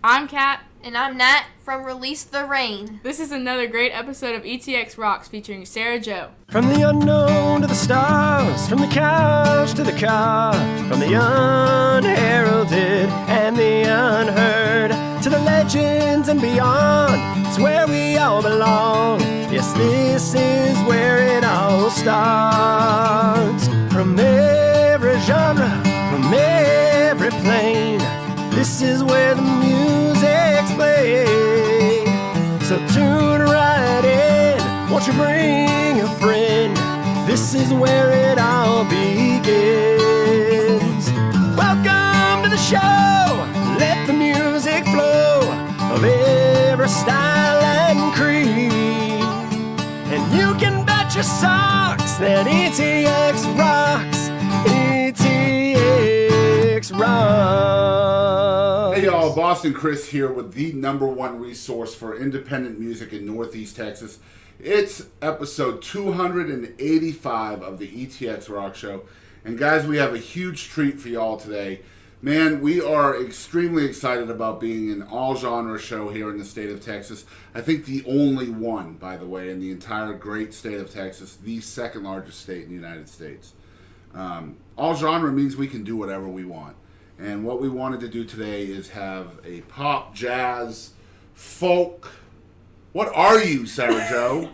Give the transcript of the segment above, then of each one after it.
I'm Kat. And I'm Nat from Release the Rain. This is another great episode of ETX ROCKS featuring Sarah Jo. From the unknown to the stars, from the couch to the car, from the unheralded and the unheard, to the legends and beyond, it's where we all belong. Yes, this is where it all starts. From every genre, from every plane, this is where the music's played. So tune right in, won't you bring a friend? This is where it all begins. Welcome to the show, let the music flow of every style and creed. And you can bet your socks that ETX rocks, ETX rocks. Hey y'all, Boston Chris here with the #1 resource for independent music in Northeast Texas. It's episode 285 of the ETX ROCKS Show. And guys, we have a huge treat for y'all today. Man, we are extremely excited about being an all-genre show here in the state of Texas. I think the only one, by the way, in the entire great state of Texas, the second largest state in the United States. All genre means we can do whatever we want. And what we wanted to do today is have a pop, jazz, folk. What are you, Sarah Jo?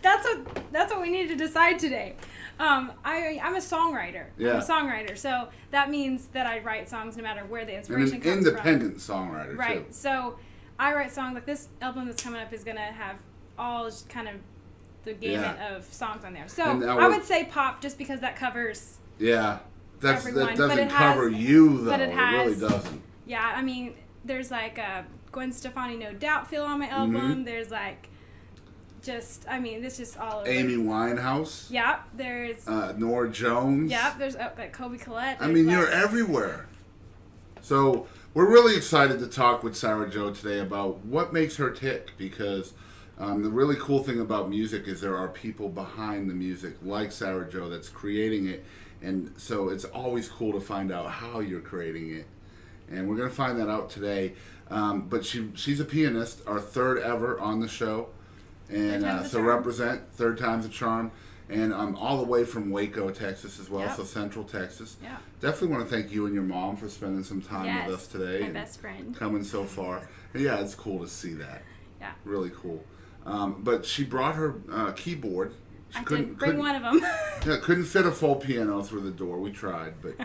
That's what we need to decide today. I'm a songwriter. Yeah. I'm a songwriter, so that means that I write songs no matter where the inspiration And comes an independent songwriter, right. too. So I write songs like this album that's coming up is gonna have all just kind of the gamut of songs on there. So I would say pop just because that covers. Yeah, that everyone, doesn't cover you though. But it really doesn't. Yeah, I mean, there's like a Gwen Stefani No Doubt feel on my album. Mm-hmm. There's like, this just all over. Amy Winehouse. Yeah, there's. Norah Jones. Yeah, there's like Kobe Collette. I mean, you're everywhere. So we're really excited to talk with Sarah Jo today about what makes her tick, because the really cool thing about music is there are people behind the music like Sarah Jo that's creating it. And so it's always cool to find out how you're creating it. And we're going to find that out today. But she's a pianist, our third ever on the show. And so represent, third time's a charm. And all the way from Waco, Texas as well, so Central Texas. Yeah. Definitely want to thank you and your mom for spending some time with us today. My and best friend. Coming so far. And yeah, it's cool to see that. Yeah. Really cool. But she brought her keyboard. I did bring one of them. Yeah, couldn't fit a full piano through the door. We tried, but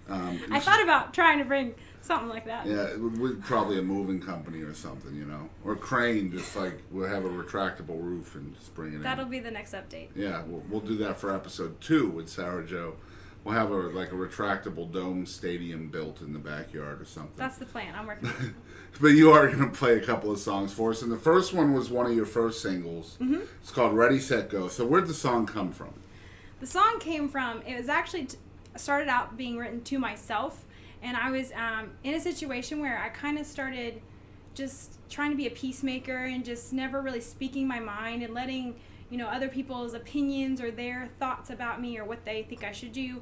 I thought about trying to bring something like that. Yeah, we're probably a moving company or something, or crane. Just like we'll have a retractable roof and just bring it That'll in. be the next update. Yeah, we'll do that for episode 2 with Sarah Jo. We'll have a retractable dome stadium built in the backyard or something. That's the plan. I'm working on it. But you are going to play a couple of songs for us. And the first one was one of your first singles. Mm-hmm. It's called Ready, Set, Go. So where'd the song come from? The song came from, it was actually started out being written to myself. And I was in a situation where I kind of started just trying to be a peacemaker and just never really speaking my mind and letting, other people's opinions or their thoughts about me or what they think I should do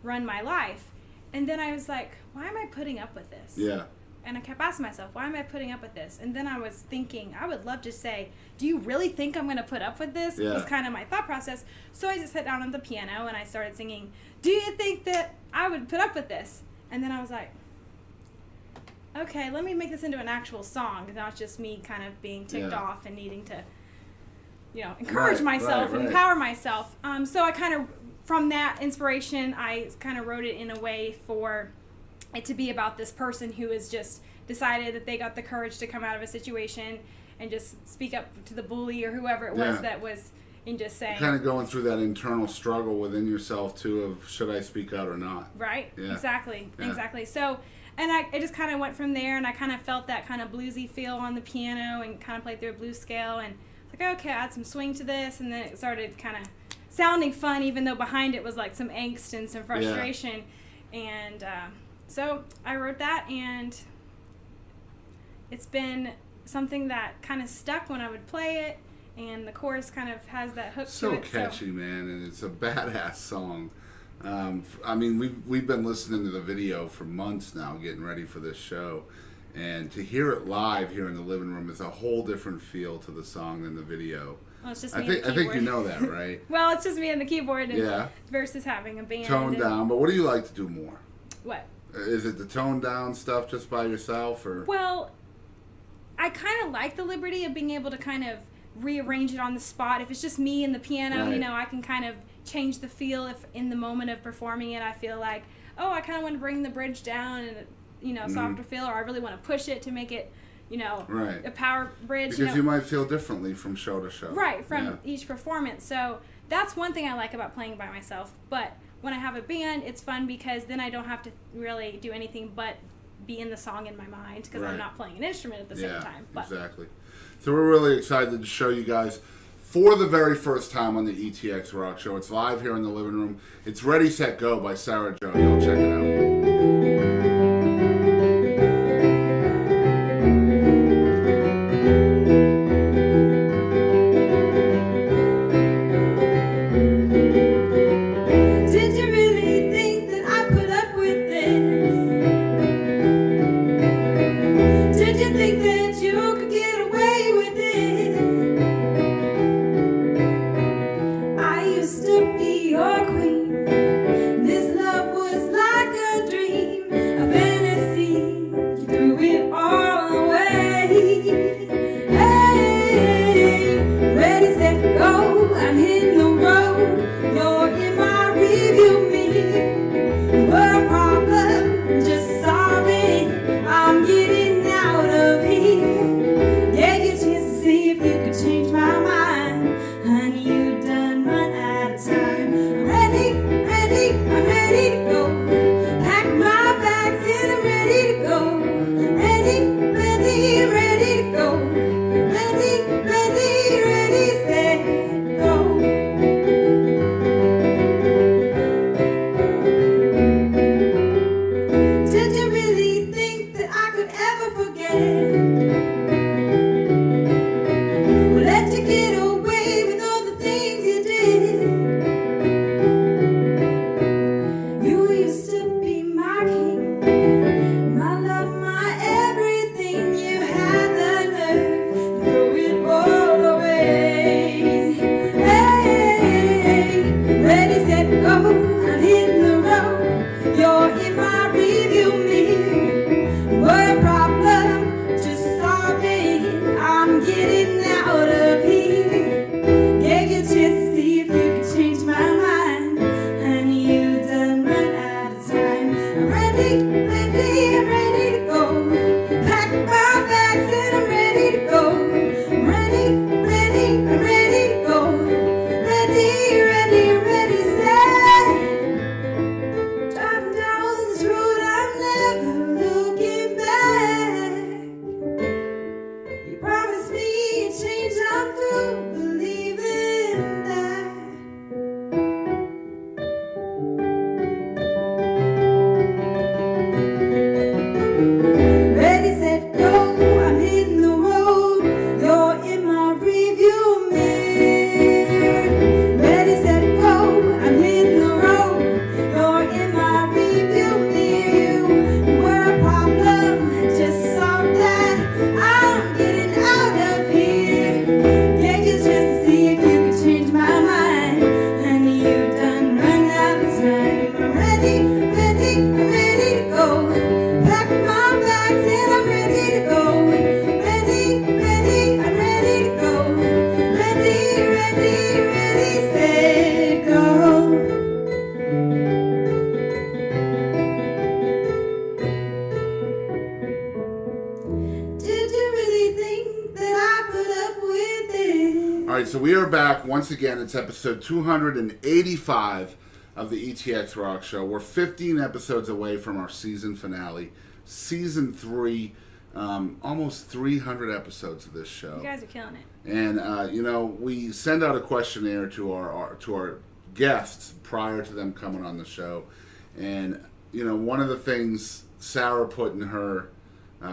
run my life. And then I was like, why am I putting up with this? Yeah. And I kept asking myself, why am I putting up with this? And then I was thinking, I would love to say, do you really think I'm going to put up with this? Yeah. Was kind of my thought process. So I just sat down on the piano and I started singing, do you think that I would put up with this? And then I was like, okay, let me make this into an actual song, not just me kind of being ticked off and needing to, encourage myself and empower myself. So I kind of, from that inspiration, I kind of wrote it in a way for it to be about this person who has just decided that they got the courage to come out of a situation and just speak up to the bully or whoever it was that was in just saying. Kind of going through that internal struggle within yourself, too, of should I speak out or not? Right. Yeah. Exactly. Yeah. Exactly. So, and I just kind of went from there, and I kind of felt that kind of bluesy feel on the piano and kind of played through a blues scale. And it's like, okay, add some swing to this. And then it started kind of sounding fun, even though behind it was like some angst and some frustration. Yeah. And so I wrote that, and it's been something that kind of stuck when I would play it. And the chorus kind of has that hook so to it. Catchy, man, and it's a badass song. I mean, we've been listening to the video for months now, getting ready for this show, And to hear it live here in the living room is a whole different feel to the song than the video. Well, it's just I me and the think you keyboard. know that, right? Well, it's just me and the keyboard and Yeah. versus having a band. Tone and- down. But what do you like to do more? What? Is it the tone down stuff just by yourself, or? Well, I kind of like the liberty of being able to kind of rearrange it on the spot. If it's just me and the piano, Right. you know, I can kind of change the feel if in the moment of performing it I feel like, oh, I kind of want to bring the bridge down and, you know, softer feel, or I really want to push it to make it, you know, Right. a power bridge. Because you know. might feel differently from show to show. Right, from Yeah. each performance. So that's one thing I like about playing by myself. But when I have a band, it's fun because then I don't have to really do anything but be in the song in my mind because Right. I'm not playing an instrument at the same time. But Exactly. So we're really excited to show you guys for the very first time on the ETX Rock Show. It's live here in the living room. It's Ready, Set, Go by Sarah Jo. You'll check it out. did you really think that I put up with this? Did you think that you could get away with it? I used to be your queen. This love was like a dream, a fantasy. You threw it all away. Hey, ready, set, go. I'm hitting the road. You're in my rearview mirror. You were a problem, just solving. I'm getting out of here. Gave you a chance to see if you could change my mind. Honey, you done run out of time. I'm ready, I'm ready to go. Pack my bags and I'm ready to go. Ready to go. Ready, set, go. Did you really think that I could ever forget? Or let you get away with all the things you did? You used to be my king, my love, my everything. You had the nerve to throw it all away. Hey, ready, set, go. I'm hitting the road. You're in my rearview mirror. Were a problem, just solving. I'm getting out of here. Gave you a chance to see if you could change my mind. Honey, you done run out of time. I'm ready to go. Pack my bags and I'm ready to go. I'm ready to go. Ready, set. Driving down this road, I'm never looking back. You promised me a change, I'm through believing that. Ready, set, go. I'm hitting the road. You're in my rearview mirror. Ready, set, go. I'm hitting the road. You're in my rearview mirror. You were a problem, just solved that. I'm getting out of here. Gave you a chance to see if you could change my mind. Honey, you done run out of time. I'm ready to go. Pack my bags and I'm ready to go. I'm ready to go. Ready, set, go. Did you really think that I put up with it? All right, so we are back once again. It's episode 285 of the ETX Rock Show. We're 15 episodes away from our season finale, season 3. Almost 300 episodes of this show. You guys are killing it. And you know, we send out a questionnaire to our guests prior to them coming on the show. And you know, one of the things Sarah put in her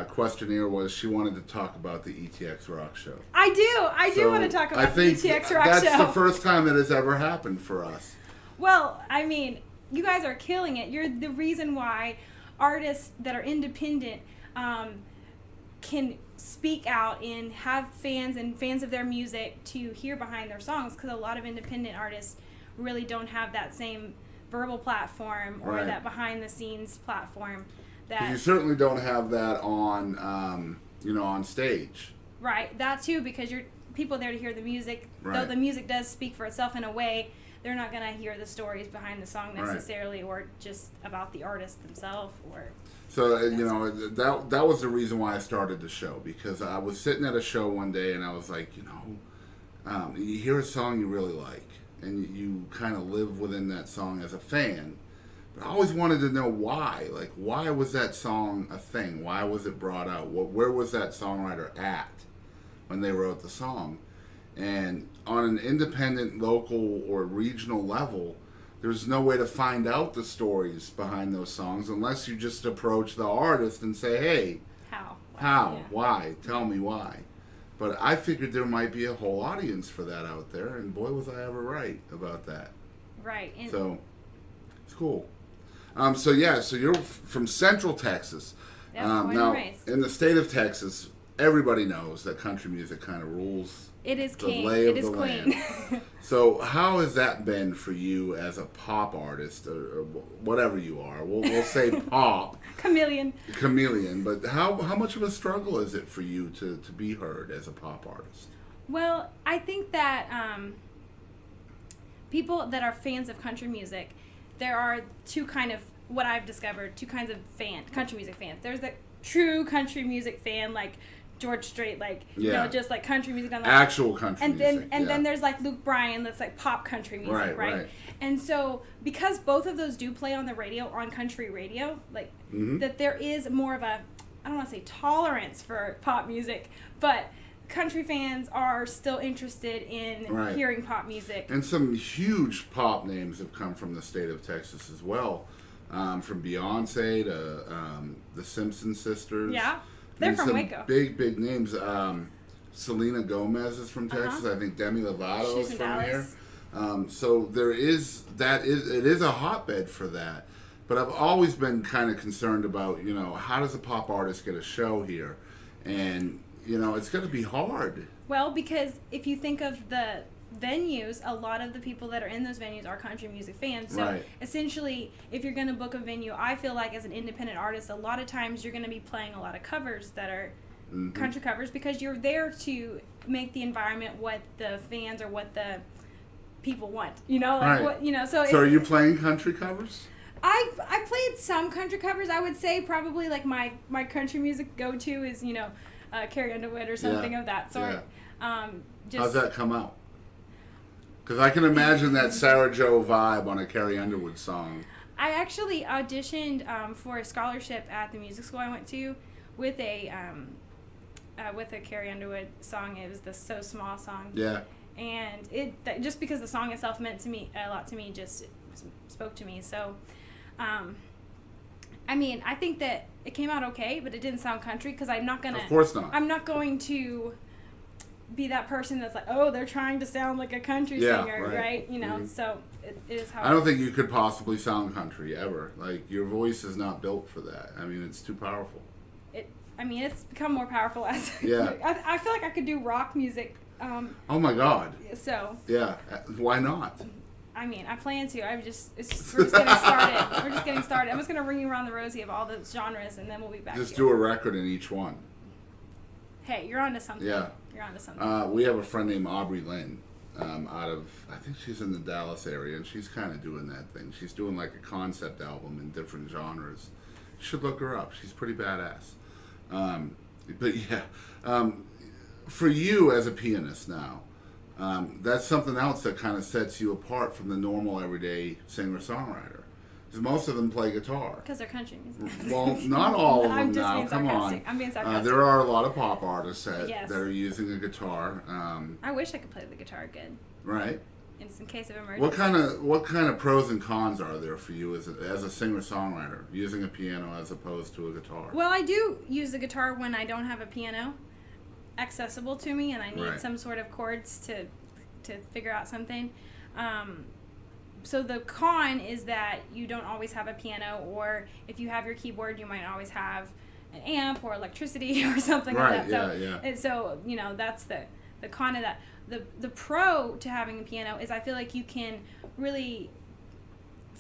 questionnaire was she wanted to talk about the ETX Rock Show. I do So want to talk I about the think ETX Rock that's Show. the first time that has ever happened for us. Well, I mean, you guys are killing it. You're the reason why artists that are independent can speak out and have fans and fans of their music to hear behind their songs, because a lot of independent artists really don't have that same verbal platform or Right. that behind the scenes platform. 'Cause That you certainly don't have that on, on stage. right, that too, because you're people there to hear the music. Though Right. the music does speak for itself in a way, they're not gonna hear the stories behind the song Right. necessarily, or just about the artist themselves, or. So that was the reason why I started the show, because I was sitting at a show one day and I was like, you hear a song you really like and you kind of live within that song as a fan, but I always wanted to know why. Like, why was that song a thing? Why was it brought out? Where was that songwriter at when they wrote the song? And on an independent, local, or regional level, there's no way to find out the stories behind those songs unless you just approach the artist and say, hey, How? how? Yeah. Why? Tell me why. But I figured there might be a whole audience for that out there, and boy, was I ever right about that. Right. And So, it's cool. So you're from Central Texas. Yeah, born and Now, raised. in the state of Texas, everybody knows that country music kind of rules it is the king. lay of It is the queen. land. So how has that been for you as a pop artist, or whatever you are? We'll say pop, Chameleon. chameleon, but how much of a struggle is it for you to be heard as a pop artist? Well, I think that people that are fans of country music, there are two kinds of country music fans. There's the true country music fan, like George Strait, just like country music. Actual country music. Then there's like Luke Bryan, that's like pop country music, right? And so because both of those do play on the radio, on country radio, like that there is more of a, I don't want to say tolerance for pop music, but country fans are still interested in hearing pop music. And some huge pop names have come from the state of Texas as well, from Beyonce to the Simpson sisters. Yeah. They're from some Waco. Big names. Selena Gomez is from Texas. I think Demi Lovato She's is in from Dallas. here. So it is a hotbed for that. But I've always been kind of concerned about, how does a pop artist get a show here? And, it's going to be hard. Well, because if you think of the venues, a lot of the people that are in those venues are country music fans. So essentially, if you're going to book a venue, I feel like as an independent artist, a lot of times you're going to be playing a lot of covers that are country covers, because you're there to make the environment what the fans or what the people want. So are you playing country covers? I played some country covers. I would say probably like my country music go-to is Carrie Underwood or something of that sort. How's that come out? Because I can imagine that Sarah Joe vibe on a Carrie Underwood song. I actually auditioned for a scholarship at the music school I went to with a Carrie Underwood song. It was the So Small song. Yeah. And just because the song itself meant to me a lot to me, just spoke to me. So, I think that it came out okay, but it didn't sound country, because I'm not gonna. Of course not. I'm not going to be that person that's like, oh, they're trying to sound like a country singer, right? So it is how. I don't think you could possibly sound country ever. Like, your voice is not built for that. It's too powerful. It's become more powerful as. Yeah. I feel like I could do rock music. Oh my God. So. Yeah. Why not? I plan to. We're just getting started. We're just getting started. I'm just going to ring you around the rosy of all the genres, and then we'll be back. Just do a record in each one. Hey, you're onto something. Yeah. You're onto something. We have a friend named Aubrey Lynn, out of, I think she's in the Dallas area, and she's kind of doing that thing. She's doing like a concept album in different genres. You should look her up. She's pretty badass. But yeah, for you as a pianist now, that's something else that kind of sets you apart from the normal everyday singer-songwriter. Because most of them play guitar. Because they're country music. Well, not all of them I'm just now. being Come on. sarcastic. I'm being sarcastic. There are a lot of pop artists that Yes. are using a guitar. I wish I could play the guitar good. Right. In case of emergency. What kind of pros and cons are there for you as a singer-songwriter, using a piano as opposed to a guitar? Well, I do use the guitar when I don't have a piano accessible to me, and I need some sort of chords to figure out something. So the con is that you don't always have a piano, or if you have your keyboard, you might always have an amp or electricity or something Right, like that. yeah. And so, that's the con of that. The pro to having a piano is I feel like you can really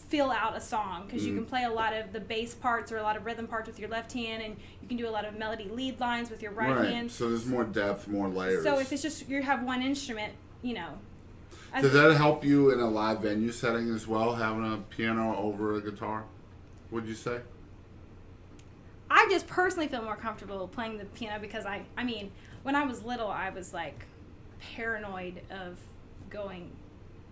fill out a song because you can play a lot of the bass parts or a lot of rhythm parts with your left hand, and you can do a lot of melody lead lines with your right hand. So there's more depth, more layers. So if it's just you have one instrument, Does that help you in a live venue setting as well, having a piano over a guitar, would you say? I just personally feel more comfortable playing the piano because I mean, when I was little, I was like paranoid of going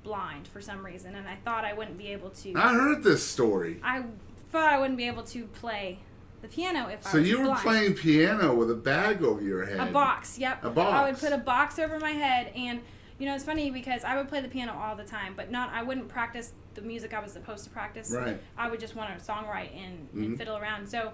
blind for some reason, and I thought I wouldn't be able to. I heard this story. I thought I wouldn't be able to play the piano if I was So you were blind. playing piano with a bag over your head. A box, yep. A box. I would put a box over my head, and it's funny because I would play the piano all the time, but I wouldn't practice the music I was supposed to practice. Right. I would just want to songwrite and fiddle around. So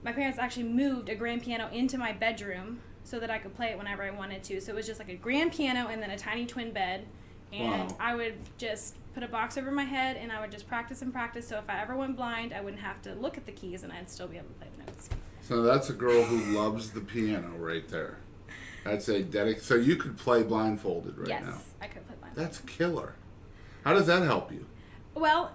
my parents actually moved a grand piano into my bedroom so that I could play it whenever I wanted to. So it was just like a grand piano and then a tiny twin bed. And Wow. I would just put a box over my head and I would just practice and practice. So if I ever went blind, I wouldn't have to look at the keys and I'd still be able to play the notes. So that's a girl who loves the piano right there. That's a So you could play blindfolded right now. Yes, I could play blind. That's killer. How does that help you? Well,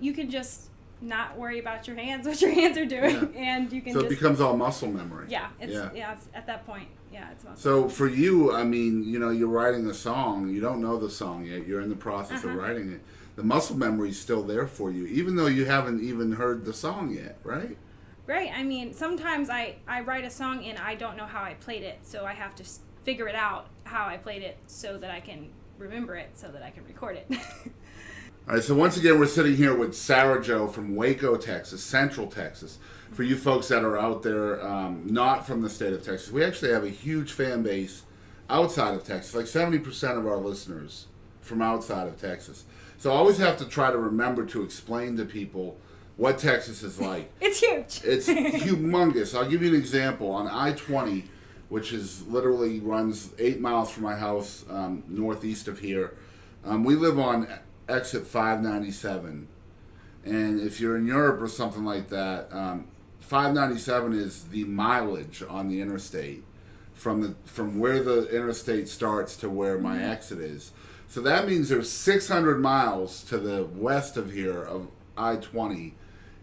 you can just not worry about your hands, what your hands are doing, and you can So just... it becomes all muscle memory. Yeah, it's at that point, it's muscle. So for you, I mean, you're writing a song. You don't know the song yet. You're in the process of writing it. The muscle memory is still there for you, even though you haven't even heard the song yet, right? Right. I mean, sometimes I write a song and I don't know how I played it, so I have to figure it out how I played it so that I can remember it, so that I can record it. All right, so once again, we're sitting here with Sarah Jo from Waco, Texas, Central Texas. For you folks that are out there not from the state of Texas, we actually have a huge fan base outside of Texas, like 70% of our listeners from outside of Texas. So I always have to try to remember to explain to people what Texas is like. It's huge. It's humongous. I'll give you an example. On I-20, which is literally runs 8 miles from my house northeast of here, we live on exit 597. And if you're in Europe or something like that, 597 is the mileage on the interstate from where the interstate starts to where my exit is. So that means there's 600 miles to the west of here of I-20,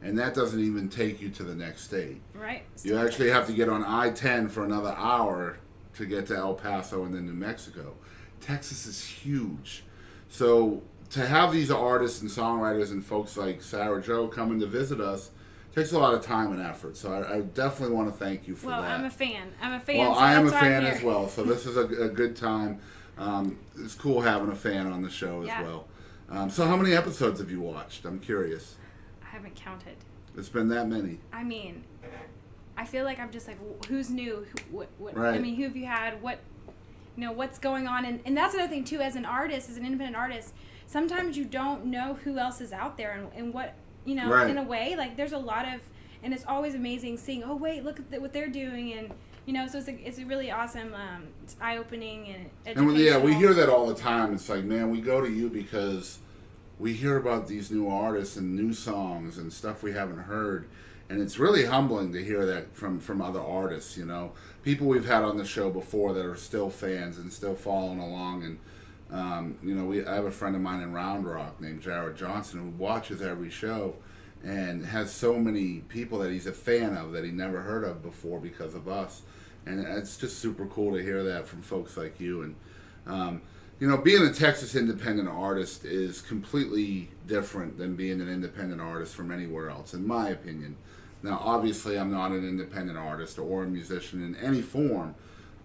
and that doesn't even take you to the next state. Right. You actually have to get on I-10 for another hour to get to El Paso and then New Mexico. Texas is huge. So to have these artists and songwriters and folks like Sarah Jo coming to visit us takes a lot of time and effort. So I definitely want to thank you for that. Well, I'm a fan. Well, so I am a that's why I'm fan here. as well. So this is a good time. It's cool having a fan on the show as Yeah. well. So how many episodes have you watched? I'm curious. I haven't counted. It's been that many. I mean, I feel like I'm just like, who's new? What, Right. I mean, who have you had? What, what's going on? And that's another thing too. As an artist, as an independent artist, sometimes you don't know who else is out there and what, Right. in a way, like there's a lot of, and it's always amazing seeing. Oh wait, look at what they're doing, and so it's a really awesome, it's eye-opening and educational. And yeah, we hear that all the time. It's like, man, we go to you because we hear about these new artists and new songs and stuff we haven't heard. And it's really humbling to hear that from other artists, People we've had on the show before that are still fans and still following along. And, I have a friend of mine in Round Rock named Jared Johnson who watches every show and has so many people that he's a fan of that he never heard of before because of us. And it's just super cool to hear that from folks like you. And, being a Texas independent artist is completely different than being an independent artist from anywhere else, in my opinion. Now, obviously, I'm not an independent artist or a musician in any form,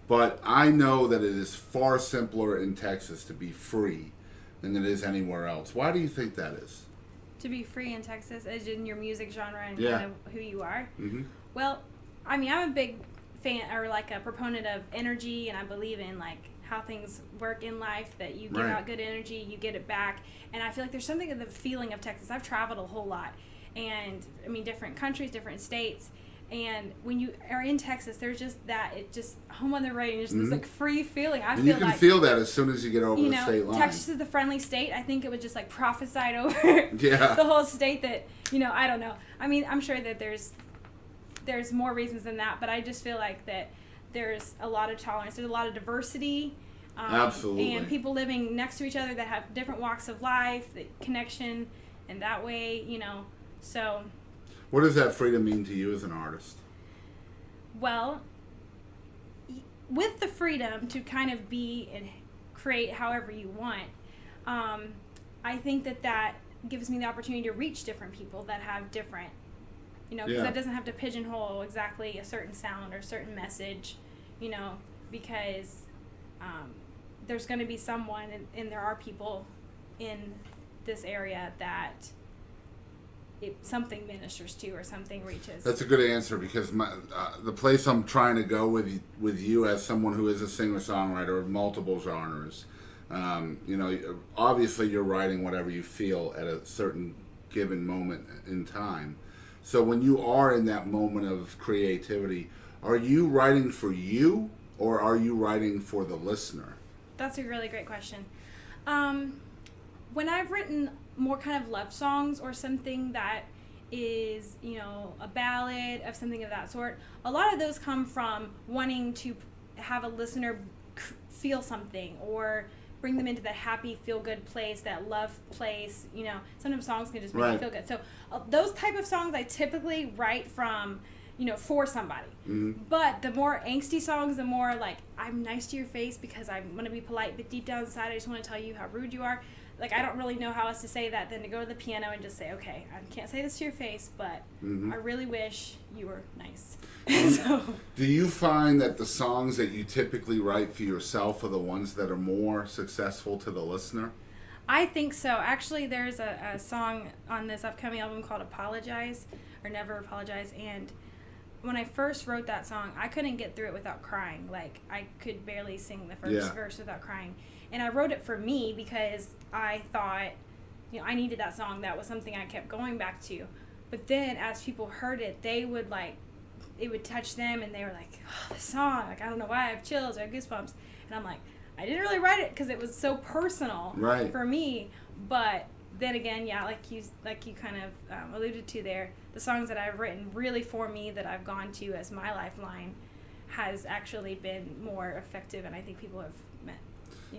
but I know that it is far simpler in Texas to be free than it is anywhere else. Why do you think that is? To be free in Texas, as in your music genre and Yeah. kind of who you are. Mm-hmm. Well, I mean, I'm a big fan or like a proponent of energy, and I believe in like how things work in life, that you give Right. out good energy, you get it back. And I feel like there's something in the feeling of Texas. I've traveled a whole lot, and I mean, different countries, different states. And when you are in Texas, there's just that, it just home on the range, this like free feeling. I And feel you can like, feel that as soon as you get over the state line. Texas is the friendly state. I think it was just like prophesied over Yeah. the whole state that, I don't know. I mean, I'm sure that there's there's more reasons than that, but I just feel like that there's a lot of tolerance. There's a lot of diversity. Absolutely. And people living next to each other that have different walks of life, the connection, and that way, so. What does that freedom mean to you as an artist? Well, with the freedom to kind of be and create however you want, I think that gives me the opportunity to reach different people that have different, because that doesn't have to pigeonhole exactly a certain sound or a certain message, because there's going to be someone, and there are people in this area that something ministers to or something reaches. That's a good answer, because the place I'm trying to go with you as someone who is a singer-songwriter of multiple genres, obviously you're writing whatever you feel at a certain given moment in time. So when you are in that moment of creativity, are you writing for you or are you writing for the listener? That's a really great question. When I've written more kind of love songs or something that is, a ballad of something of that sort, a lot of those come from wanting to have a listener feel something or bring them into that happy, feel-good place, that love place. Sometimes songs can just make you feel good. So those type of songs I typically write from, for somebody. Mm-hmm. But the more angsty songs, the more like, I'm nice to your face because I want to be polite, but deep down inside I just want to tell you how rude you are. Like, I don't really know how else to say that than to go to the piano and just say, okay, I can't say this to your face, but I really wish you were nice. Do you find that the songs that you typically write for yourself are the ones that are more successful to the listener? I think so. Actually, there's a song on this upcoming album called Apologize, or Never Apologize, and when I first wrote that song, I couldn't get through it without crying. Like, I could barely sing the first verse without crying. And I wrote it for me because I thought, I needed that song. That was something I kept going back to. But then as people heard it, they would it would touch them, and they were like, oh, the song, like, I don't know why I have chills or I have goosebumps. And I'm like, I didn't really write it because it was so personal for me. But then again, like you kind of alluded to there, the songs that I've written really for me that I've gone to as my lifeline has actually been more effective, and I think people have met.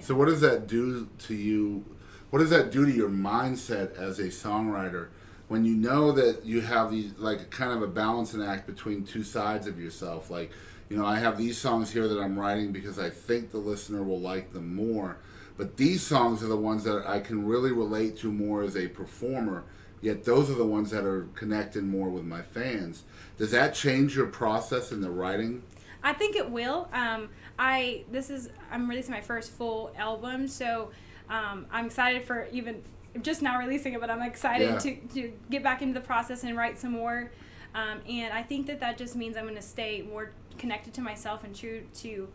So what does that do to you? What does that do to your mindset as a songwriter when you know that you have these, like, kind of a balancing act between two sides of yourself? Like, I have these songs here that I'm writing because I think the listener will like them more, but these songs are the ones that I can really relate to more as a performer, yet those are the ones that are connected more with my fans. Does that change your process in the writing? I think it will. I'm releasing my first full album, so I'm excited for even just now releasing it, but I'm excited to get back into the process and write some more. And I think that just means I'm going to stay more connected to myself and true to,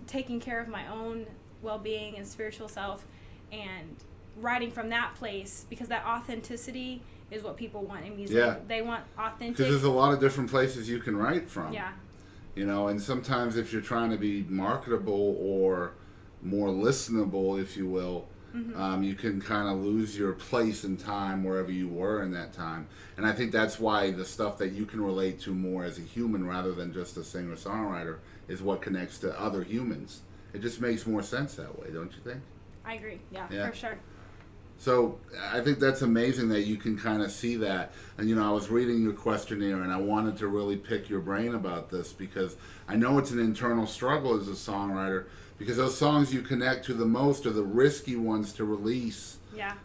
taking care of my own well-being and spiritual self, and writing from that place, because that authenticity is what people want in music. Yeah. They want authentic. Because there's a lot of different places you can write from. Yeah. And sometimes if you're trying to be marketable or more listenable, if you will, you can kind of lose your place in time wherever you were in that time. And I think that's why the stuff that you can relate to more as a human rather than just a singer-songwriter is what connects to other humans. It just makes more sense that way, don't you think? I agree. Yeah, for sure. So I think that's amazing that you can kind of see that. And, I was reading your questionnaire, and I wanted to really pick your brain about this, because I know it's an internal struggle as a songwriter, because those songs you connect to the most are the risky ones to release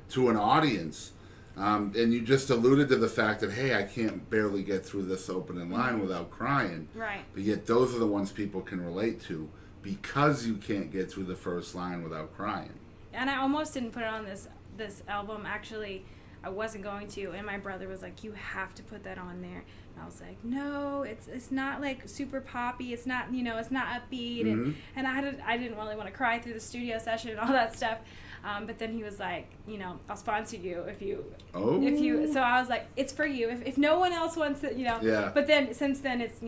to an audience. And you just alluded to the fact that, hey, I can't barely get through this opening line without crying. Right. But yet those are the ones people can relate to because you can't get through the first line without crying. And I almost didn't put it on this album. Actually, I wasn't going to, and my brother was like, you have to put that on there. And I was like, no, it's not like super poppy, it's not, it's not upbeat. And I didn't really want to cry through the studio session and all that stuff. But then he was like, I'll sponsor you if you so I was like, it's for you if no one else wants it, But then since then it's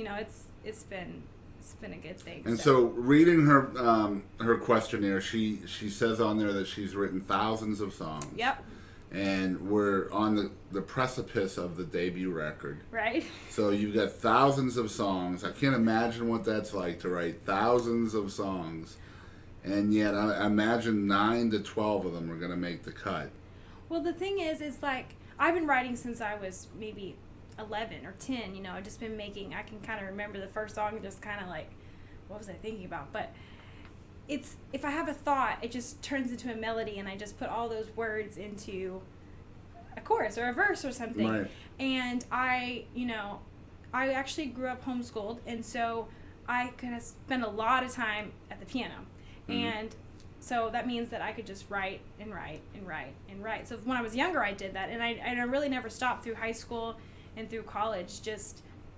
it's been a good thing. And so reading her questionnaire, she says on there that she's written thousands of songs. Yep. and we're on the precipice of the debut record. Right. So you've got thousands of songs. I can't imagine what that's like to write thousands of songs, and yet I imagine 9 to 12 of them are going to make the cut. Well, the thing is like I've been writing since I was maybe 11 or 10. You know, I've just been making. I can kind of remember the first song, just kind of like, what was I thinking about? But it's, if I have a thought, it just turns into a melody, and I just put all those words into a chorus or a verse or something. Right. And I I actually grew up homeschooled, and so I kind of spend a lot of time at the piano. Mm-hmm. And so that means that I could just write and write and write and write. So when I was younger, I did that, and I really never stopped through high school and through college.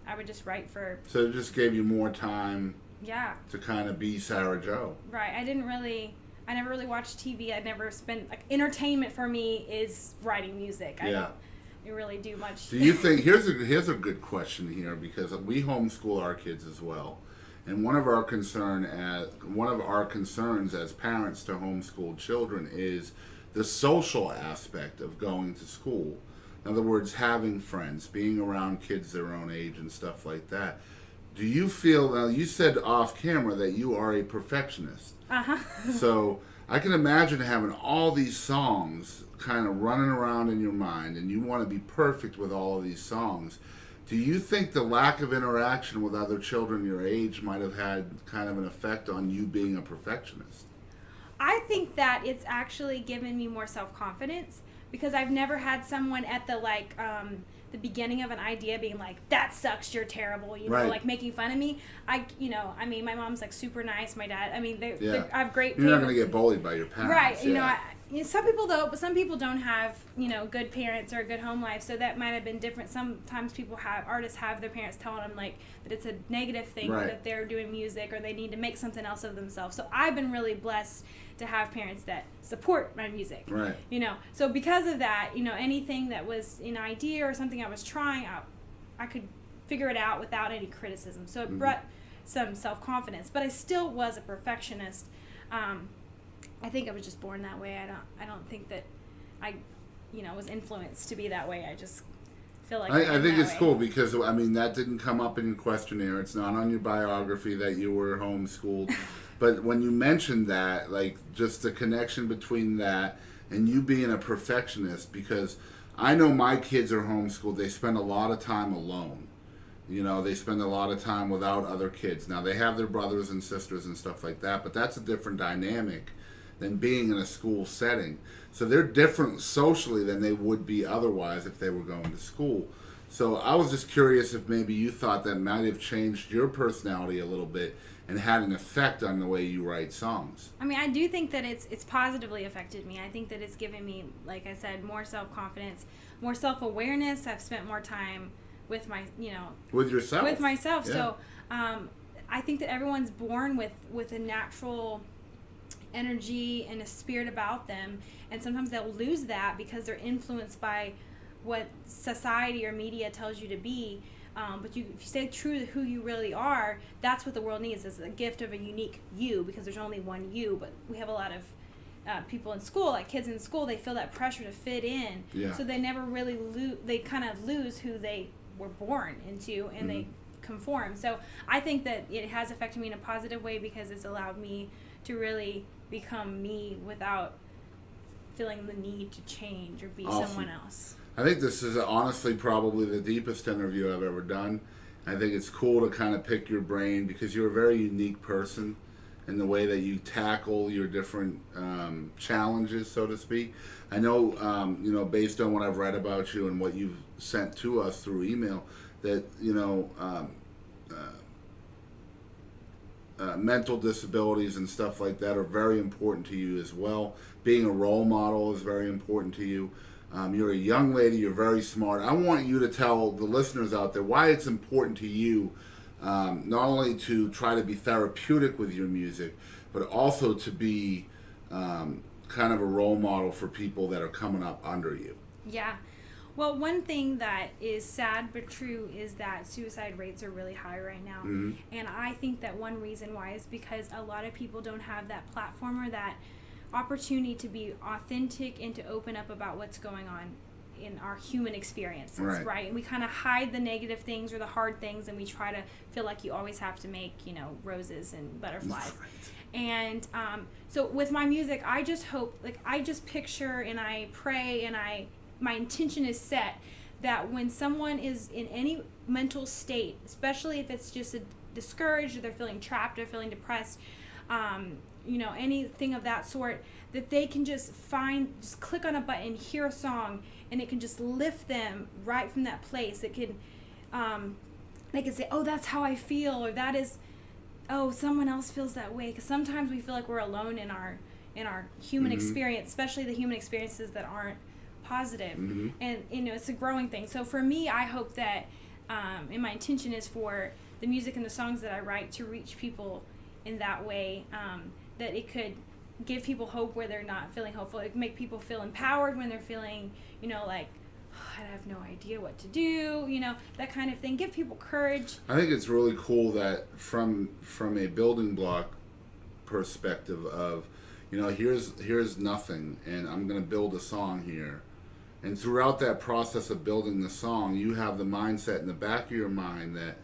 I would just write for. So it just gave you more time. Yeah. To kind of be Sarah Joe. Right. I never really watched TV. I never spent, like, entertainment for me is writing music. I don't really do much. Do you think, here's a good question here, because we homeschool our kids as well. And one of our concerns as parents to homeschool children is the social aspect of going to school. In other words, having friends, being around kids their own age and stuff like that. Do you feel, now you said off camera that you are a perfectionist. Uh-huh. So I can imagine having all these songs kind of running around in your mind, and you want to be perfect with all of these songs. Do you think the lack of interaction with other children your age might have had kind of an effect on you being a perfectionist? I think that it's actually given me more self-confidence, because I've never had someone at the, like, the beginning of an idea being like, that sucks, you're terrible, you know, right. like making fun of me. My mom's like super nice, my dad, I mean, I have great You're not going to get bullied by your parents. Right, you know, some people though, but some people don't have, good parents or a good home life, so that might have been different. Sometimes artists have their parents telling them, like, that it's a negative thing, right. that they're doing music or they need to make something else of themselves. So I've been really blessed to have parents that support my music. Right. So because of that, anything that was an idea or something I was trying out, I could figure it out without any criticism. So it brought some self-confidence, but I still was a perfectionist. I think I was just born that way. I don't think that I, was influenced to be that way. I just feel like I think it's cool, because that didn't come up in your questionnaire. It's not on your biography that you were homeschooled. But when you mentioned that, like, just the connection between that and you being a perfectionist, because I know my kids are homeschooled, they spend a lot of time alone. They spend a lot of time without other kids. Now, they have their brothers and sisters and stuff like that, but that's a different dynamic than being in a school setting. So they're different socially than they would be otherwise if they were going to school. So I was just curious if maybe you thought that might have changed your personality a little bit and had an effect on the way you write songs. I do think that it's positively affected me. I think that it's given me, like I said, more self-confidence, more self-awareness. I've spent more time with with yourself. With myself. Yeah. So I think that everyone's born with a natural energy and a spirit about them, and sometimes they'll lose that because they're influenced by what society or media tells you to be. But if you stay true to who you really are, that's what the world needs, is a gift of a unique you, because there's only one you. But we have a lot of people in school, like kids in school, they feel that pressure to fit in. Yeah. So they never really they kind of lose who they were born into, and they conform. So I think that it has affected me in a positive way, because it's allowed me to really become me without feeling the need to change or be someone else. I think this is honestly probably the deepest interview I've ever done. I think it's cool to kind of pick your brain, because you're a very unique person in the way that you tackle your different challenges, so to speak. I know, based on what I've read about you and what you've sent to us through email, that, mental disabilities and stuff like that are very important to you as well. Being a role model is very important to you. You're a young lady, you're very smart. I want you to tell the listeners out there why it's important to you, not only to try to be therapeutic with your music, but also to be kind of a role model for people that are coming up under you. Yeah. Well, one thing that is sad but true is that suicide rates are really high right now. And I think that one reason why is because a lot of people don't have that platform or that opportunity to be authentic and to open up about what's going on in our human experiences, right? And we kind of hide the negative things or the hard things, and we try to feel like you always have to make, roses and butterflies. And so with my music, I just hope, I just picture and I pray and my intention is set that when someone is in any mental state, especially if it's just discouraged or they're feeling trapped or feeling depressed, anything of that sort, that they can just click on a button, hear a song, and it can just lift them right from that place. It can, they can say, oh, that's how I feel, or that is, oh, someone else feels that way. Because sometimes we feel like we're alone in our human experience, especially the human experiences that aren't positive. And it's a growing thing. So for me, I hope that, and my intention is for the music and the songs that I write to reach people in that way, that it could give people hope where they're not feeling hopeful. It can make people feel empowered when they're feeling, like, I have no idea what to do, that kind of thing. Give people courage. I think it's really cool that from a building block perspective of, here's nothing, and I'm going to build a song here. And throughout that process of building the song, you have the mindset in the back of your mind that,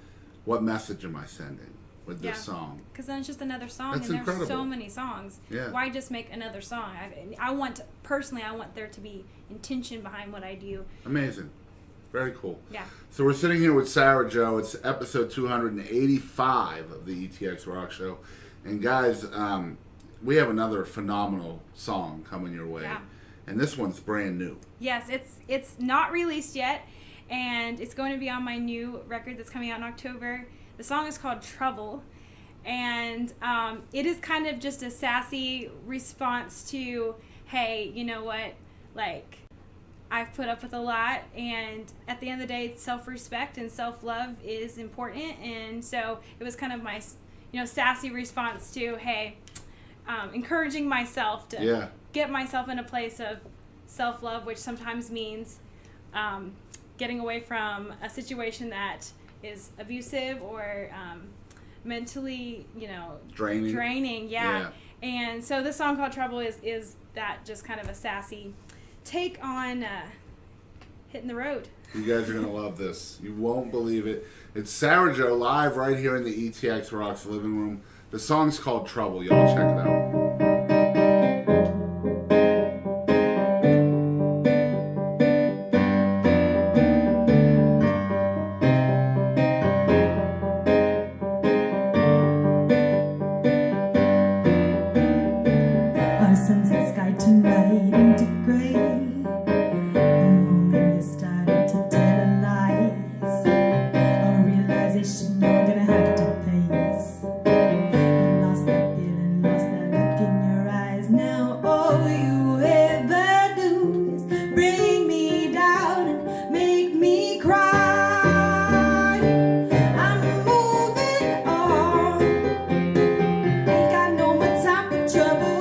what message am I sending with this song? Because then it's just another song. That's and incredible. There's so many songs. Yeah. Why just make another song? I want there to be intention behind what I do. Amazing. Very cool. Yeah. So we're sitting here with Sarah Jo. It's episode 285 of the ETX ROCKS Show. And guys, we have another phenomenal song coming your way. Yeah. And this one's brand new. Yes, it's not released yet, and it's going to be on my new record that's coming out in October. The song is called Trouble, and it is kind of just a sassy response to, hey, you know what, I've put up with a lot, and at the end of the day, self-respect and self-love is important, and so it was kind of my, sassy response to, hey, encouraging myself to get myself in a place of self-love, which sometimes means getting away from a situation that is abusive or mentally, draining. Yeah. And so this song called Trouble is that just kind of a sassy take on hitting the road. You guys are going to love this. You won't believe it. It's Sarah Jo live right here in the ETX ROCKS living room. The song's called Trouble. Y'all check it out. Sunset sky tonight into gray. The moment you started to tell lies, a realization you're gonna have to face. You lost that feeling, lost that look in your eyes. Now all you ever do is bring me down and make me cry. I'm moving on. Ain't got no more time for trouble.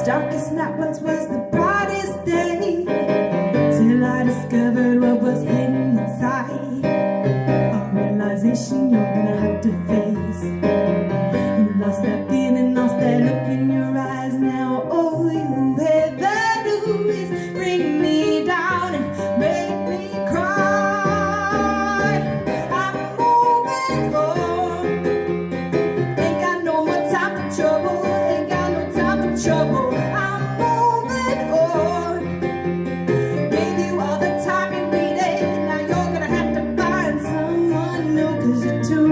Darkest night once was the brightest day, till I discovered what was hidden inside. A realization you're gonna have to face. You lost that feeling, lost that look in your eyes. Now all you ever do is bring me down and make me cry. I'm moving on. Ain't got no more time for trouble. Ain't got no time for trouble. Gave you all the time you needed. Now you're gonna have to find someone new, 'cause you're too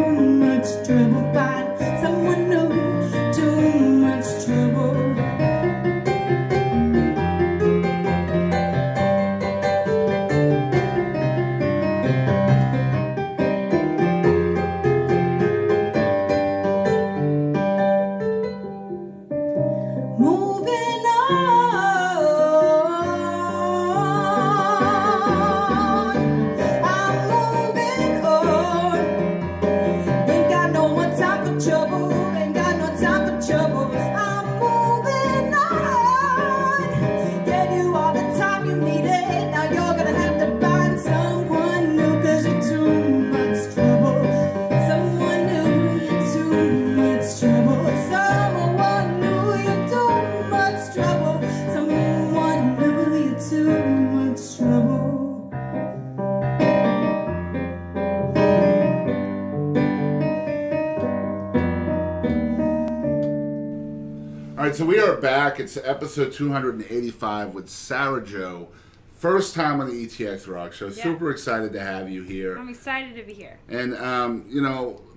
All right, so we are back. It's episode 285 with Sarah Jo. First time on the ETX ROCKS Show. Yeah. Super excited to have you here. I'm excited to be here. And,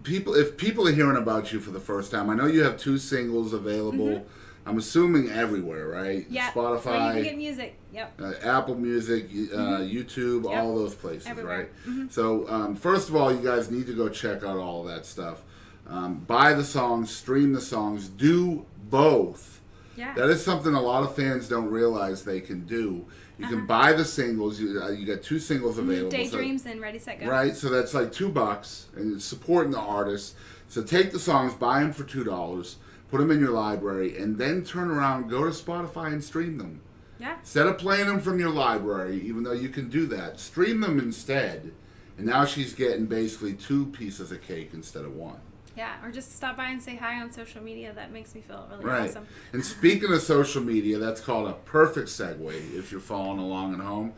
if people are hearing about you for the first time, I know you have 2 singles available. I'm assuming everywhere, right? Yeah. Spotify. Where you can get music. Yep. Apple Music, YouTube, Yep. all those places, Everywhere. right? So, first of all, you guys need to go check out all of that stuff. Buy the songs, stream the songs, do both. Yeah. That is something a lot of fans don't realize they can do. You can buy the singles. You got 2 singles available. Daydreams and Ready, Set, Go. Right, so that's like $2, and it's supporting the artist. So take the songs, buy them for $2, put them in your library, and then turn around, go to Spotify and stream them. Yeah. Instead of playing them from your library, even though you can do that, stream them instead. And now she's getting basically 2 pieces of cake instead of 1. Yeah, or just stop by and say hi on social media. That makes me feel really Right. awesome. And speaking of social media, that's called a perfect segue if you're following along at home.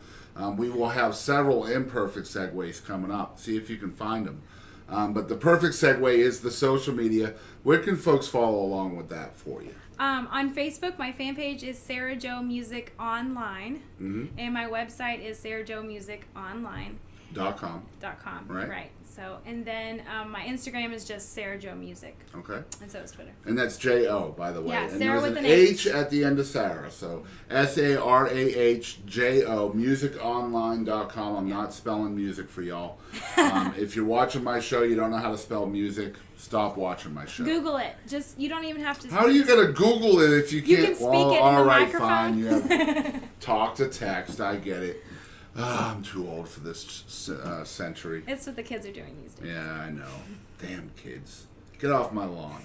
We will have several imperfect segues coming up. See if you can find them. But the perfect segue is the social media. Where can folks follow along with that for you? On Facebook, my fan page is Sarah Jo Music Online, and my website is sarahjomusiconline.com. .com. Right. Right. So, and then my Instagram is just Sarah Jo Music, Okay. and so is Twitter. And that's J-O, by the way. Yeah, and Sarah there's with an an H at the end of Sarah. So SARAHJO, musiconline.com. I'm not spelling music for y'all. If you're watching my show, you don't know how to spell music, stop watching my show. Google it. Just you don't even have to. How are you going to Google it if you can't? You can speak well, it in all the right, microphone. fine. You have talk to text. I get it. I'm too old for this century. It's what the kids are doing these days. Yeah, I know. Damn kids. Get off my lawn.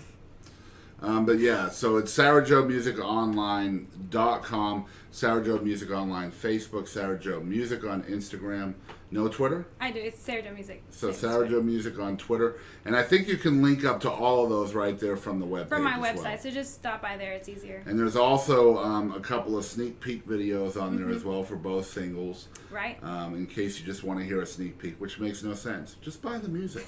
But yeah, so it's SarahJoeMusicOnline.com, Sarah Jo Music Online Facebook, Sarah Jo Music on Instagram. No Twitter? I do. It's Sarah Jo Music. So Same Sarah Twitter. Jo Music on Twitter. And I think you can link up to all of those right there from the webpage. From my as website. well. So just stop by there. It's easier. And there's also a couple of sneak peek videos on there as well for both singles. Right. In case you just want to hear a sneak peek, which makes no sense. Just buy the music.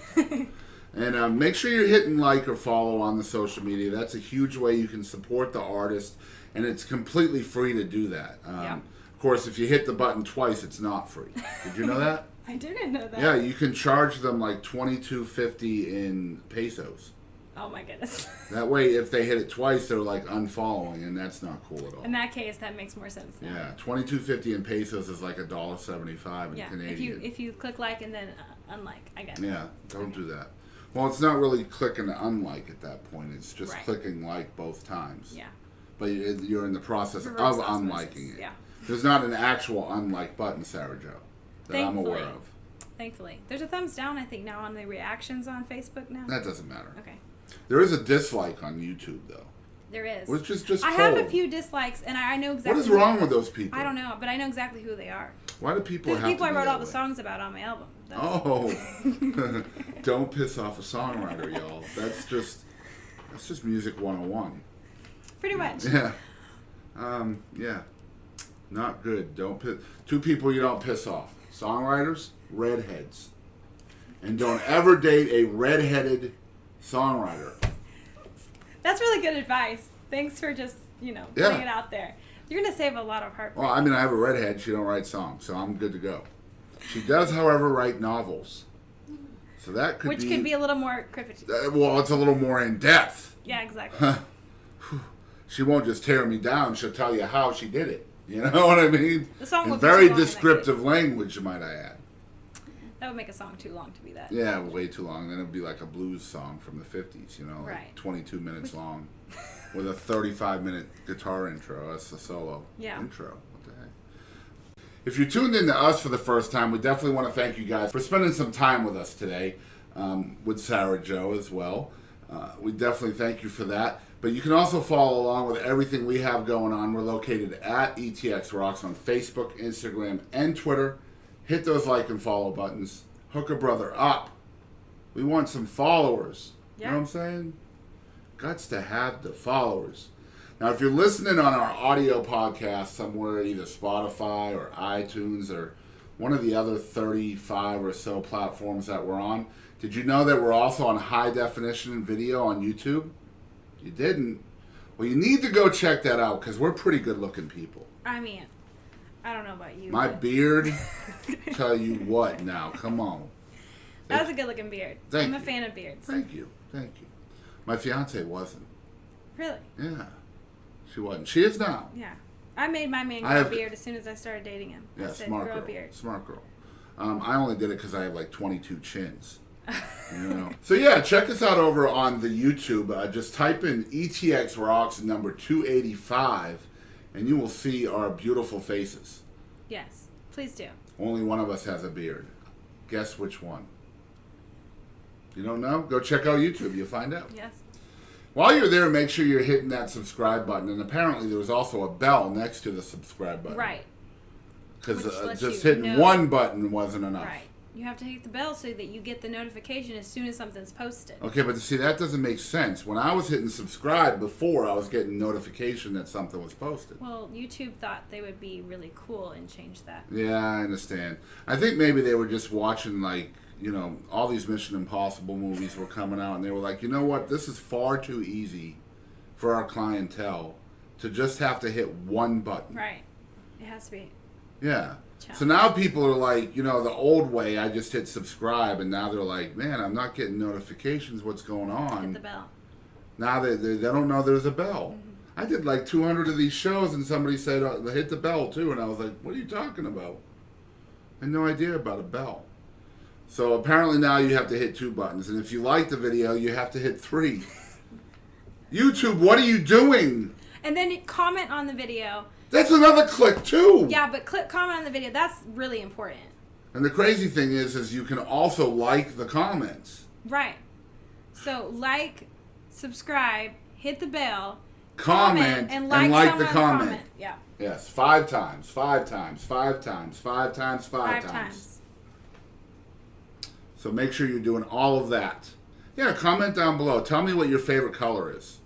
And make sure you're hitting like or follow on the social media. That's a huge way you can support the artist, and it's completely free to do that. Yeah. Of course, if you hit the button twice, it's not free. Did you know that? I didn't know that. Yeah, you can charge them like $22.50 in pesos. Oh my goodness. That way, if they hit it twice, they're like unfollowing, and that's not cool at all. In that case, that makes more sense now. Yeah, $22.50 in pesos is like $1.75 in Yeah. Canadian. If you click like and then unlike, I get it. Yeah, don't do that. Well, it's not really clicking unlike at that point. It's just Right. clicking like both times. Yeah. But you're in the process Reverse of osmosis, unliking it. yeah. There's not an actual unlike button, Sarah Jo, that I'm aware Thankfully. of. Thankfully. There's a thumbs down, I think, now on the reactions on Facebook now. That doesn't matter. Okay. There is a dislike on YouTube, though, There is. which is just I have a cold. few dislikes, and I know exactly. What is who- wrong with those people? I don't know, but I know exactly who they are. Why do people The have people to I be wrote that all the way? songs about on my album. That's- Oh, don't piss off a songwriter, y'all. That's just music 101. Pretty much. Yeah. Yeah. Not good. Don't piss. 2 people you don't piss off. Songwriters, redheads. And don't ever date a redheaded songwriter. That's really good advice. Thanks for just, Yeah. putting it out there. You're going to save a lot of heartbreak. Well, I mean, I have a redhead. She don't write songs, so I'm good to go. She does, however, write novels. So that could Which could be a little more cryptic. well, it's a little more in depth. Yeah, exactly. She won't just tear me down. She'll tell you how she did it. You know what I mean? The song In would be very too long in that descriptive language, might I add. That would make a song too long to be that. Yeah, way too long. Then it'd be like a blues song from the 50s, like Right. 22 minutes long with a 35-minute guitar intro. That's the solo Yeah. intro. What the heck? If you're tuned in to us for the first time, we definitely want to thank you guys for spending some time with us today, with Sarah Jo as well. We definitely thank you for that. But you can also follow along with everything we have going on. We're located at ETX Rocks on Facebook, Instagram, and Twitter. Hit those like and follow buttons. Hook a brother up. We want some followers. You know what I'm saying? Guts to have the followers. Now, if you're listening on our audio podcast somewhere, either Spotify or iTunes or one of the other 35 or so platforms that we're on, did you know that we're also on high definition video on YouTube? You didn't? Well, you need to go check that out because we're pretty good-looking people. I mean, I don't know about you. My but beard, tell you what now. Come on. That's a good-looking beard. Thank I'm a you. fan of beards. Thank you. My fiance wasn't. Really? Yeah. She wasn't. She is now. Yeah. I made my man I grow a have- beard as soon as I started dating him. Yeah, I said, smart grow girl. a beard. Smart girl. I only did it because I have like 22 chins. You know. So yeah, check us out over on the YouTube. Just type in ETX ROCKS number 285, and you will see our beautiful faces. Yes. Please do. Only one of us has a beard. Guess which one? You don't know? Go check out YouTube. You'll find out. Yes. While you're there, make sure you're hitting that subscribe button. And apparently there was also a bell next to the subscribe button. Right. Because Which lets just you hitting know. one button wasn't enough. Right. You have to hit the bell so that you get the notification as soon as something's posted. Okay, but see, that doesn't make sense. When I was hitting subscribe before, I was getting notification that something was posted. Well, YouTube thought they would be really cool and change that. Yeah, I understand. I think maybe they were just watching, like, you know, all these Mission Impossible movies were coming out, and they were like, you know what, this is far too easy for our clientele to just have to hit one button. Right. It has to be. Yeah. So now people are like, you know, the old way, I just hit subscribe, and now they're like, man, I'm not getting notifications. What's going on? Hit the bell. Now they don't know there's a bell. Mm-hmm. I did like 200 of these shows, and somebody said, hit the bell, too. And I was like, what are you talking about? I had no idea about a bell. So apparently now you have to hit 2 buttons. And if you like the video, you have to hit 3. YouTube, what are you doing? And then comment on the video. That's another click, too. Yeah, but comment on the video. That's really important. And the crazy thing is you can also like the comments. Right. So like, subscribe, hit the bell, Comment and like the someone comment. Yeah. Yes, 5 times, 5 times, 5 times, 5 times, 5 5 times. times. So make sure you're doing all of that. Yeah, comment down below. Tell me what your favorite color is.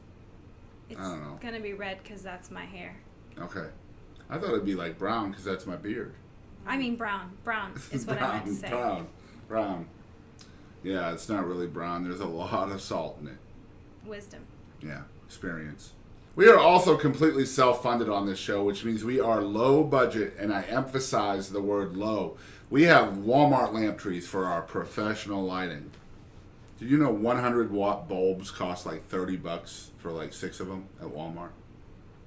It's I don't know. gonna be red because that's my hair. Okay. I thought it'd be like brown because that's my beard. I mean brown. Brown is what I meant to say. Brown. Yeah, it's not really brown. There's a lot of salt in it. Wisdom. Yeah, experience. We are also completely self-funded on this show, which means we are low budget, and I emphasize the word low. We have Walmart lamp trees for our professional lighting. Did you know 100-watt bulbs cost like $30 for like 6 of them at Walmart?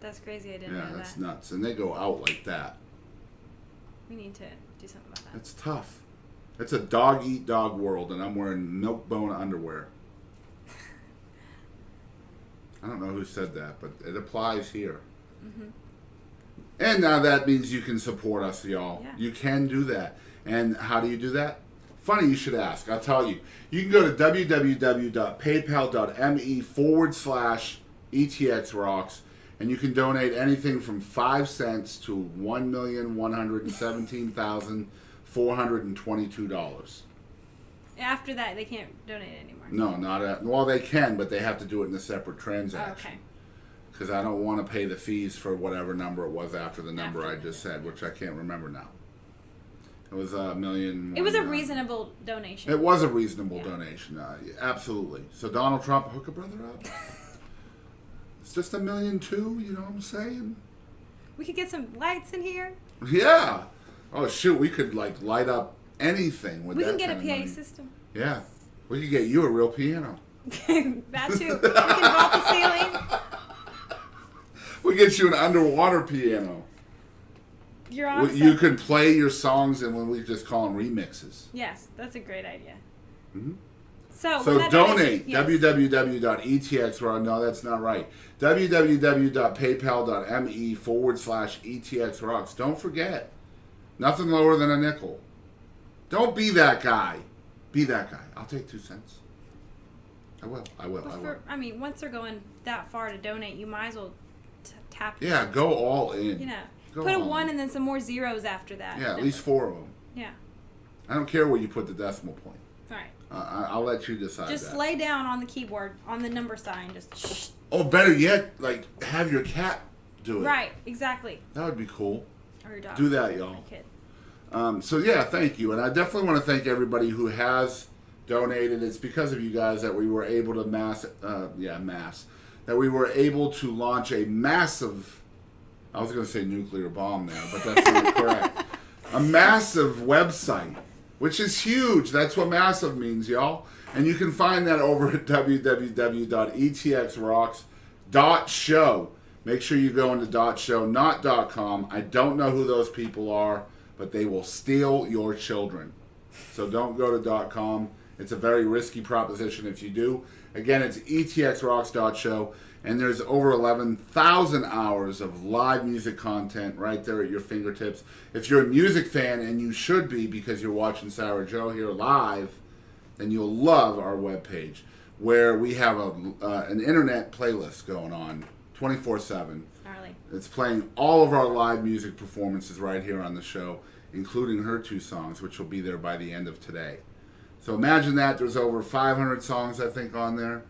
That's crazy. I didn't Yeah, know that's that. nuts. And they go out like that. We need to do something about that. It's tough. It's a dog-eat-dog world, and I'm wearing milk-bone underwear. I don't know who said that, but it applies here. Mm-hmm. And now that means you can support us, y'all. Yeah. You can do that. And how do you do that? Funny you should ask. I'll tell you. You can go to www.paypal.me/ETXROCKS, and you can donate anything from 5 cents to $1,117,422. After that, they can't donate anymore. No, not at. Well, they can, but they have to do it in a separate transaction. Okay. Because I don't want to pay the fees for whatever number it was after the number After I just said, which I can't remember now. It was $1 million. It was a reasonable donation. It was a reasonable Yeah. donation, absolutely. So Donald Trump, hook a brother up. It's just $1.2 million, you know what I'm saying? We could get some lights in here. Yeah. Oh shoot, we could like light up anything with We that can get a kind of PA money. system. Yeah, we could get you a real piano. That too. We can vault the ceiling. We get you an underwater piano. You're awesome. You can play your songs, and when we just call them remixes. Yes, that's a great idea. Mhm. So So when that donate. donation- yes. www.etx. No, that's not right. www.paypal.me/ETXROCKS. Don't forget. Nothing lower than a nickel. Don't be that guy. Be that guy. I'll take 2 cents. I will. I mean, once they're going that far to donate, you might as well tap. Yeah, go all in. You know, Go put a all 1 in. and then some more zeros after that. Yeah, at least 4 of them. Yeah. I don't care where you put the decimal point. All right. I'll let you decide Just that. lay down on the keyboard on the number sign. Just shh. Oh, better yet, like have your cat do it. Right. Exactly. That would be cool. Or your dog. Do that, y'all. My kid. So yeah, thank you, and I definitely want to thank everybody who has donated. It's because of you guys that we were able to that that we were able to launch a massive, I was going to say nuclear bomb there, but that's not correct. A massive website, which is huge. That's what massive means, y'all. And you can find that over at www.etxrocks.show. Make sure you go into .show, not .com. I don't know who those people are, but they will steal your children. So don't go to .com. It's a very risky proposition if you do. Again, it's etxrocks.show, and there's over 11,000 hours of live music content right there at your fingertips. If you're a music fan, and you should be because you're watching Sarah Joe here live, then you'll love our webpage, where we have an internet playlist going on 24/7. Gnarly. It's playing all of our live music performances right here on the show, including her 2 songs, which will be there by the end of today. So imagine that. There's over 500 songs, I think, on there.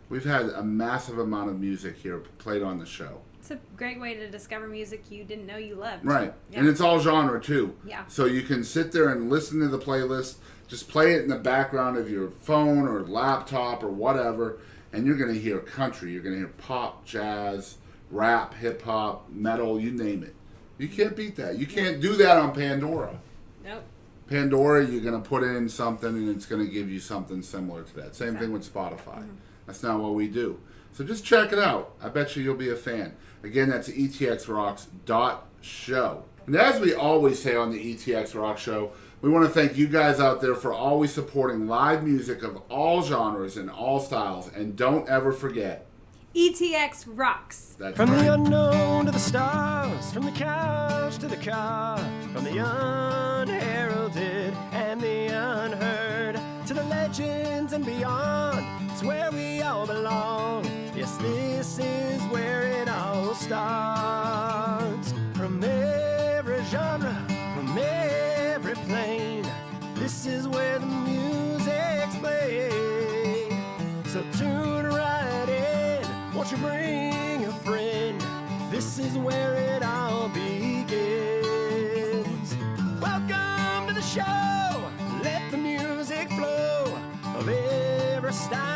We've had a massive amount of music here played on the show. It's a great way to discover music you didn't know you loved. Right. Yeah. And it's all genre, too. Yeah. So you can sit there and listen to the playlist. Just play it in the background of your phone or laptop or whatever, and you're going to hear country. You're going to hear pop, jazz, rap, hip-hop, metal, you name it. You can't beat that. You can't do that on Pandora. Nope. Pandora, you're going to put in something and it's going to give you something similar to that. Same thing with Spotify. That's not what we do. So just check it out. I bet you'll be a fan. Again, that's etxrocks.show. And as we always say on the ETX Rock Show, we want to thank you guys out there for always supporting live music of all genres and all styles. And don't ever forget, ETX rocks. that's From right. the unknown to the stars, from the couch to the car, from the unheralded and the unheard, to the legends and beyond, it's where we all belong. Yes, this is where it all starts. From every genre, from every plane, this is where the music's played. So tune right in, won't you bring a friend? This is where it all begins. Welcome to the show, let the music flow of every style